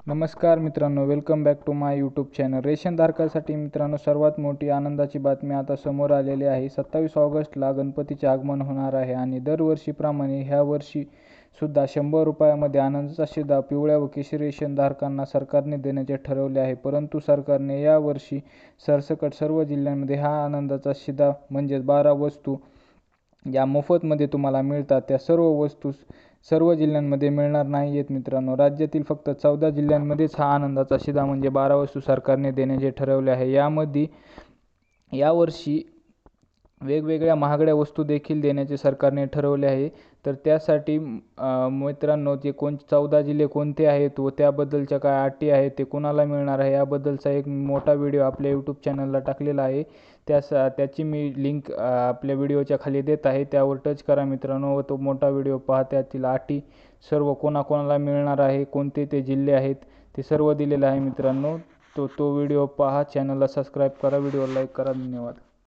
नमस्कार मित्रांनो, welcome back to my YouTube channel. रेशनधारकासाठी मित्रांनो सर्वात मोठी आनंदाची बातमी आता समोर आलेली आहे. 27 ऑगस्टला गणपतीचे आगमन होणार आहे आणि दरवर्षीप्रमाणे ह्या वर्षी सुद्धा 100 रुपयामध्ये आनंदाचा शिधा पिवळ्या व केशरी रेशनधारकांना सरकारने देण्याचे ठरवले आहे. परंतु सरकारने यावर्षी सरसकट सर्व जिल्ह्यांमध्ये हा आनंदाचा शिधा म्हणजेच 12 वस्तू या मोफतमध्ये तुम्हाला मिळतात, त्या सर्व वस्तू सर्व जिल्ह्यांमध्ये मिळणार नाही आहेत मित्रांनो. राज्यातील फक्त 14 जिल्ह्यांमध्येच हा आनंदाचा शिधा म्हणजे 12 वस्तू सरकारने देण्याचे ठरवले आहे. यामध्ये यावर्षी वेगवेगळ्या महागड्या वस्तू देखील देण्याचे सरकारने ठरवले आहे. तर त्यासाठी मित्रांनो जे 14 जिल्हे कोणते आहेत व त्याबद्दलच्या काय अटी आहेत, ते कोणाला मिळणार आहे याबद्दलचा एक मोठा व्हिडिओ आपल्या यूट्यूब चॅनलला टाकलेला आहे. त्याची मी लिंक आपल्या व्हिडिओच्या खाली देत आहे. त्यावर टच करा मित्रांनो व तो मोठा व्हिडिओ पहा. त्यातील अटी सर्व कोणाकोणाला मिळणार आहे, कोणते ते जिल्हे आहेत ते सर्व दिलेलं आहे मित्रांनो. तो व्हिडिओ पहा, चॅनलला सबस्क्राईब करा, व्हिडिओ लाईक करा. धन्यवाद.